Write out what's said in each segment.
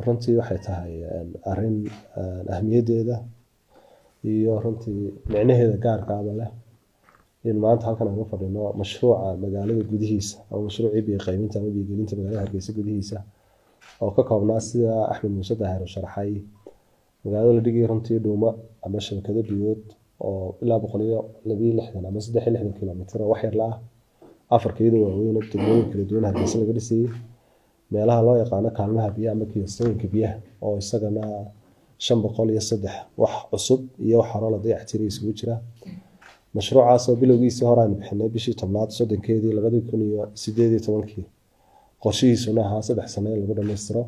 runtii waxay tahay arrin ahmiyadeeda iyo runtii micnaheeda gaarka ah leh in maanta halkan aan u fadhino mashruuca magaalada gudihiisa ama mashruucii biyo qaybinta ama biyo gelinta magaalada Hargeysa gudihiisa oo ka koobnaa sida Axmed Muuse Daahir uu sharaxay magaalada la dhigay runtii dhuuma ama shabakado biyood oo ilaa 162 ama 360 kilomitir oo wax yar la ah afarkeedu waaweyn oo degmooyin kala duwan Hargeysa laga dhisay meelaha loo yaqaan kaalmaha biyaha ama kiisooyinka biyaha oo isagana 503 wax cusub iyo wax hore la dayactiray isugu jira mashruucaas oo bilowgiisa hore aan bixinay bishii 10aad 3keedii 2018 qorshihiisuna ahaa 3 sano lagu dhameystiro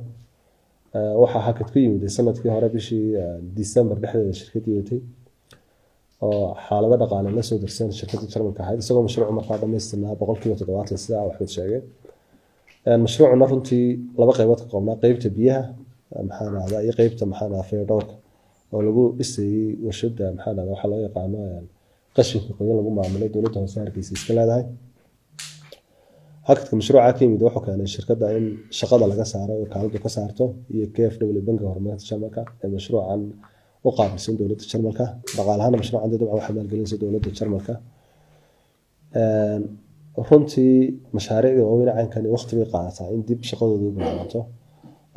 waxa hakad ku yimid sanadkii hore bishii December dhexdeeda shirkadii watay oo xaalado dhaqaale la soo dirsan shirkadda Jarmalka ahayd isagoo mashruuc markaa dhameystirnaa 70% sida wax sheegay mashruucuna runtii laba qaybood ka koobnaa qaybta biyaha maxaa iyo qaybta maxaa feedhowrka oo lagu dhisay warshada maxaa waxa loo yaqaan qashinka qoyan lagu maamulo dowladda hoose Hargeysa iska leedahay hakadka mashruuca ka yimid wuxuu keenay shirkadda in shaqada laga saaro oo kaalmo ka saarto iyo KfW banka horumarinta Jarmalka ee mashruucan u qaabilsan dowladda Jarmalka dhaqaalaha mashruucan dad waxa maalgelinaysa dowladda Jarmalka runtii mashaariicda waaweyn caankan waqti bay qaadataa in dib shaqadooda u bilaabato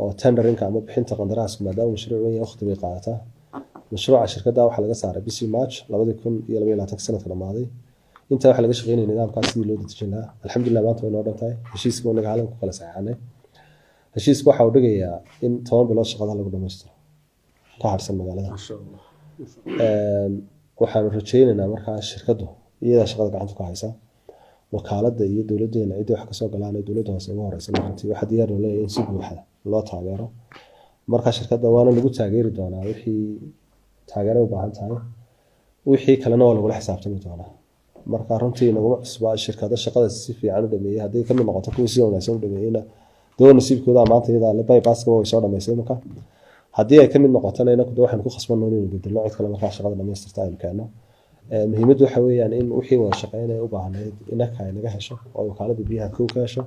oo tenderinka ama bixinta qandaraaska maadaama mashruuc weyn waqti bay qaadataa mashruuca shirkadda waxa laga saaray bishii March 2022 sanadka dhamaaday inta waxa laga shaqeynayay nidaamkaas sidii loo dejin lahaa alxamdulillah maanta way noo dhantahay heshiiska oo naga halan ku kala saxaanay heshiiska waxa uu dhigayaa in 10 bilood shaqada lagu dhameystiro ka harsan magaalada waxaan rajaynaynaa markaa shirkaddu iyada shaqada gacanta ku haysa wakaaladda iyo dowladdeena cid wax ka soo galaan dowladda hoose ugu horeysa runtii waxa diyaar loo leeyahay in si buuxda loo taageero marka shirkadda waana lagu taageeri doonaa wixii taageero u baahan tahay wixii kalena waa lagu xisaabtami doonaa marka runtii nagu cusba shirkadda shaqada si fiican u dhameeyay haddii ka mid noqoto kuwa si wanaagsan u dhameeyayna doon nasiibkooda maanta iyada la bypasska way soo dhameysay marka haddii ay ka mid noqotona inagu waxaan ku khasbanoo inuu bedelo cid kale marka shaqada dhameystirta ay keeno muhiimaddu waxa weeyaan in wixii wada shaqeynaya u baahnayd inaka ay naga hesho oo wakaaladda biyaha ka hesho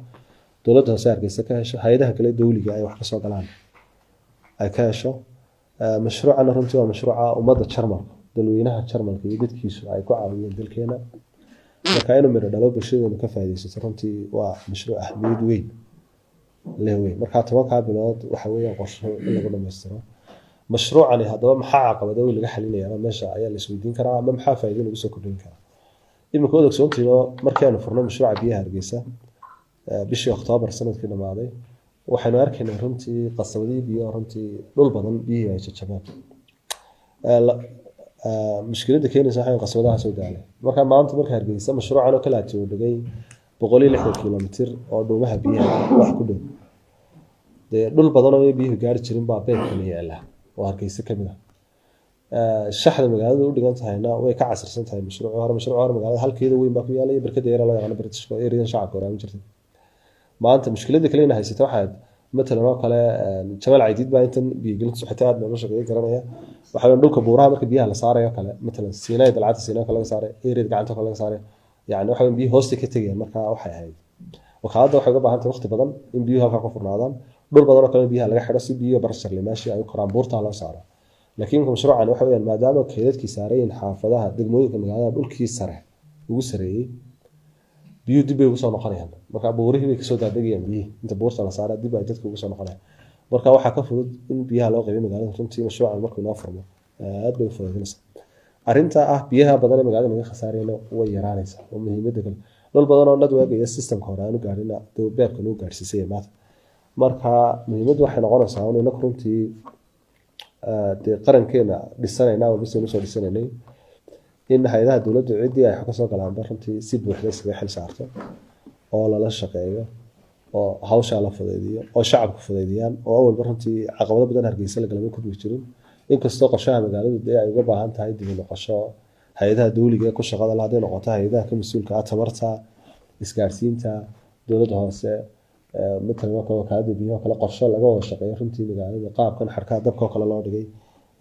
dowladda hoose Hargeysa ka hesho hay'adaha kale dawliga ay wax ka soo galaan ay ka hesho mashruucan runtii waa mashruuca ummadda Jarmalka dalweynaha Jarmalka iyo dadkiisu ay ku caawiyeen dalkeena marka inuu miro dhalo bulshadeena ka faa'iideysto runtii waa mashruuc ahmiyad weyn leeyahay marka 10 bilood waxa weeyaan qorshe in lagu dhameystiro mashruucani haddaba maxaa caqabado laga xalinayaa meesha ayaa la isweydiin karaa ama maxaa faa'iido lagu soo kordhin karaa imika wada ogsoontiino markii aan furnay mashruuca biyaha Hargeysa bishii Oktoobar sanadkii dhamaaday waxaanu arkaynaa runtii qasabadii biyo runtii dhul badan biyo ay jajabaan mushkiladda keenaysa waxay qasabadaha soo daalay marka maanta marka Hargeysa mashruucan oo kala tii u dhigay 160 kilomitir oo dhuumaha biyaha wax ku dhow dhul badan oo biyo gaar jirin baa beedkan yaala oo Hargeysa kamid shaxda magaalada u dhigan tahayna way ka casirsan tahay mashruuca magaalada halkeeda weyn baa ku yaalay barkada yar loo yaqaan British area shacabka horaan jirtay maanta mushkiladda kale inay haysato waxa مثلا oo kale Jamal Caydid baa intan biyo gelinta suxitaad ma shaqeey garanaya waxa weyn dhulka buuraha marka biyaha la saarayo kale مثلا Siinay dalcad Siinay kale laga saaray eerid gacanta kale laga saaray yani waxa weyn biyo hoosta ka tagayaan marka waxay ahayd wakaaladda waxay u baahan tahay waqti badan in biyo halka ku furnaadaan dhul badan oo kale biyaha laga xiro si biyo barshar liimaashi ay koraan buurta loo saaro laakiin mashruucan waxa weeyaan maadaama keedadkii saareen xaafadaha degmooyinka magaalada dhulkii sare ugu sareeyay biyo dib ay ugu soo noqonayaan marka buurihii way ka soo daadagayaan biyo inta buurta la saaray dib ay dadku ugu soo noqonayaan marka waxa ka fudud in biyaha loo qaybiyo magaalada runtii mashruucan markuu noo furmo aad bay fududaynaysaa arinta biyaha badan ee magaalada laga khasaarayna way yaraanaysaa oo muhiimadda kale dhul badan oo network iyo systemka hore aanu gaarina beerka loo gaarsiisay maanta marka muhiimaddu waxay noqonaysaa in runtii qarankeena dhisanayna oo bisoo soo dhisanay in hay'adaha dawladda cidii ay ka soo galaan runtii si buuxda isaga xil saarto oo la shaqeeyo oo hawsha la fududeeyo oo shacabku fududeeyaan oo awal runtii caqabado badan Hargeysa la galay ku jirin inkastoo qorshaha magaaladu ay uga baahan tahay dib u noqosho hay'adaha dawliga ku shaqada la hadii noqoto hay'adaha ka mas'uulka ah tamarta isgaarsiinta dawladda hoose مثل ما كانوا كهذا بيها كلا قرشة لقوا الشقية رنتي مقالة قاب كان حركات دبكة كلا لا رجع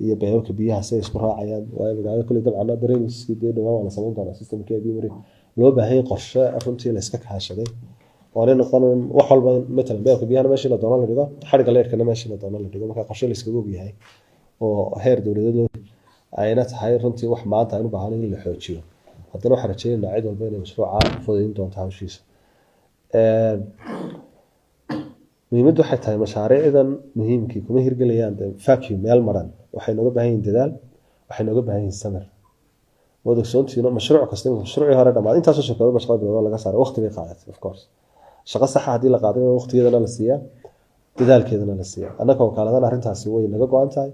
يبيعوك بيها سيس مرة عيان ومقالة كل دم عنا درين سيدين وما ولا سمون على سيستم كي بيمري لو بهي قرشة رنتي لسكك هالشيء وأنا نقول وحول مثلا بياخد بيها أنا ماشي للدوام اللي ده حرق عليه كنا ماشي للدوام اللي ده ما كان قشيل يسكبوا بيها وهير دولة عينات هاي رنتي wax maanta aynu baahan in la xoojiyo haddana waxaan rajeynaynaa cid walba inay mashruuca fududeyn doonto hawshiisa muhiimaddu waxay tahay mashaariicdan muhiimkii kuma hirgelayaan vacuum meel maran waxay nooga baahan yihiin dadaal waxay nooga baahan yihiin samir wada ogsoontiino mashruuc kasta mashruucii hore dhamaad intaasoo shirkado mashruuc bilood laga saaray waqti bay qaadatay of course shaqo sax ah haddii la qaaday waqtigeedana la siiyaa dadaalkeedana la siiyaa annaka wakaaladana arrintaasi way naga go-an tahay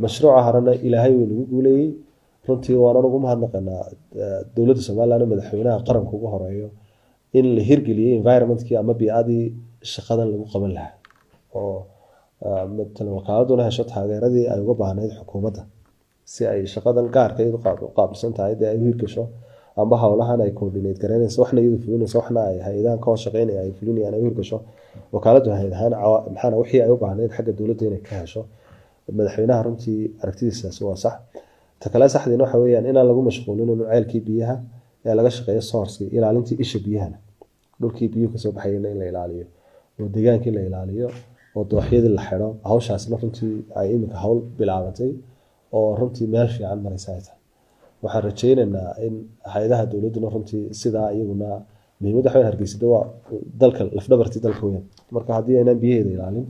mashruuca harana ilaahay way nagu guuleeyey runtii waanan ugu mahadnaqaynaa dowladda somaliland madaxweynaha qaranka ugu horeeyo in la hirgeliyey environmentkii ama bii'adii shaqadan lagu qaban lahaa oo matalan wakaaladuna hesho taageeradii ay uga baahnayd xukuumadda si ay shaqadan gaarka iyadu qaabilsan tahay dee ay u hirgasho amba howlahan ay coordinate garanayso waxna iyadu fulinayso waxna ay hay-adahan ka shaqeynaya ay fulinayaan ay u hirgasho wakaaladdu hay-adahaan maxaana wixii ay u baahnayd xagga dowladda inay ka hesho madaxweynaha runtii aragtidiisaasi waa sax ta kale saxdiina waxa weeyaan inaan lagu mashquulin inuu ceelkii biyaha ee laga shaqeeyo sourcekii ilaalintii isha biyahana dhulkii biyuhu kasoo baxayana in la ilaaliyo oo deegaankii la ilaaliyo oo dooxyadii la xidho hawshaasna runtii ay iminka hawl bilaabatay oo runtii meel fiican maraysa ay tahay waxaan rajeynaynaa in hay-adaha dowladduna runtii sidaa iyaguna muhiimadda waxay hargeysada waa dalka lafdhabartii dalka weyn marka haddii aynaan biyaheeda ilaalin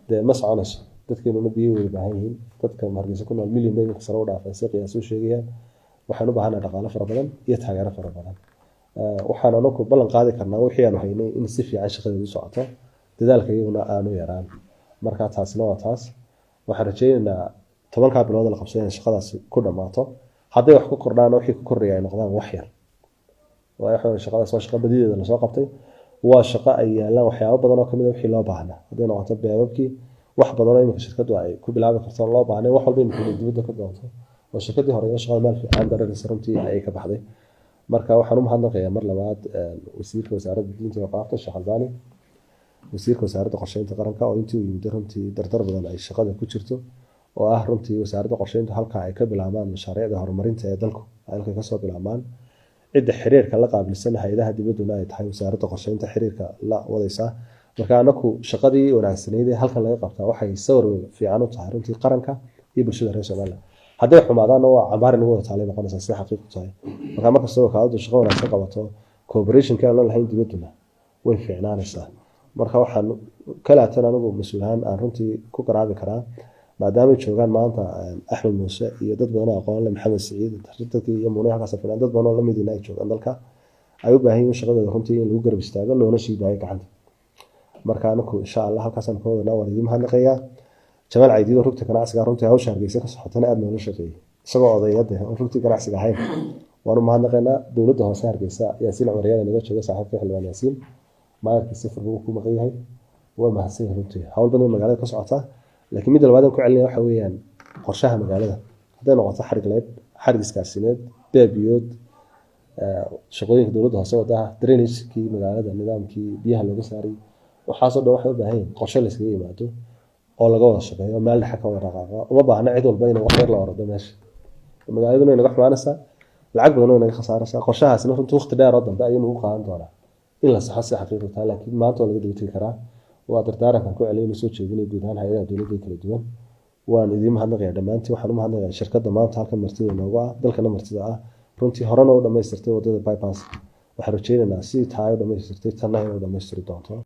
dee ma soconayso dadkeenuna biyo way baahan yihiin dadka hargeysa ku nool milyan bay iminka sare u dhaafay si qiyaas u sheegayaan waxaan u baahanahay dhaqaale fara badan iyo taageero fara badan waxaan anagu ballan qaadi karnaa wixii aanu haynay in si fiican shaqadeedu u socoto dadaalka iyaguna aanu yaraan marka taasina waa taas waxaan rajeynaynaa 10 bilood la qabsay in shaqadaasi ku dhamaato hadday wax ku kordhaan wixii ku kordhaya ay noqdaan wax yar waxaan shaqadaas waa shaqo badideeda la soo qabtay waa shaqo ay yaalaan waxyaabo badan oo kamid ah wixii loo baahnaa hadday noqoto beebabkii wax badan oo imika shirkadu ay ku bilaabi karto loo baahnay wax walba in dibadda ka doonto oo shirkadii hore shaqada meel fiican baranaysa runtii ay ka baxday marka waxaan u mahadnaqayaa mar labaad wasiirka wasaaradda diinta iyo waqaafta Sheekh Albani wasiirka wasaaradda qorsheynta qaranka oo intii uu yimid runtii dardar badan ay shaqada ku jirto oo ah runtii wasaaradda qorsheynta halka ay ka bilaabaan mashaariicda horumarinta ee dalku halka ka soo bilaabaan cidda xiriirka la qaabilsan hay'adaha dibadduna ay tahay wasaaradda qorsheynta xiriirka la wadaysa marka anaku shaqadii wanaagsaneyd ee halkan laga qabtaa waxay sawir fiican u tahay runtii qaranka iyo bulshada reer Soomaaliya hadday xumaadaan waa cambaar inagu wada taalay noqonaysa si xaqiiqo tahay marka marka soo kaaladu shaqo wanaagsan qabato cooperation-ka aan lahayn dibadduna way fiicnaanaysaa marka waxaan kala tan anigu mas'uulaan aan runtii ku qaraabi karaa maadaama joogaan maanta Axmed Muuse iyo dad badan oo aqoon leh Maxamed Saciid dadkii iyo Muune halkaas fadhiyaan dad badan oo la mid ah ay joogaan dalka ay u baahan yihiin shaqadooda runtii in lagu garab istaago loona sii daayo gacanta marka anaku insha Allah halkaas aan koodana waan idin mahadnaqayaa Jamaal Caydiid oo rugta ganacsiga runtii hawsha Hargeysa ka socotana aad noola shaqeeyay isagoo odayada oo rugta ganacsiga ahayn waan u mahadnaqaynaa dowladda hoose Hargeysa Yaasiin Cumariyaan inaga jooga saaxiibka xildhibaan Yaasiin maayarkii sifir uu ku maqan yahay waa mahadsan runtii hawl badan magaalada ka socota laakiin mid walba ku celinaya waxa weeyaan qorshaha magaalada haday noqoto xarig iskaasineed beebiyood shaqooyinka dowladda hoose wadaha drainage-kii magaalada nidaamkii biyaha lagu saaray waxaasoo dhan waxay u baahan yihiin qorshe la iskaga yimaado oo laga wada shaqeeyo meel dhexe ka wada dhaqaaqo uma baahna cid walba inay wax yar la ordo meesha magaaladuna inaga xumaanaysaa lacag badan oo inaga khasaaraysaa qorshahaasina runtii waqti dheer oo dambe ayuu nagu qaadan doonaa in la saxo si xaqiiqo tahay laakiin maanta waa laga dawtay karaa waa dardaarankan ku celiyay soo jeedinay guud ahaan hay'adaha dowladda kala duwan waan idin mahadnaqayaa dhamaantii waxaan u mahadnaqayaa shirkadda maanta halkan martida noogu ah dalkana martida ah runtii horena u dhamaystirtay wadada bypass waxaan rajeynaynaa si tahay u dhamaystirtay tanna inuu dhamaystiri doonto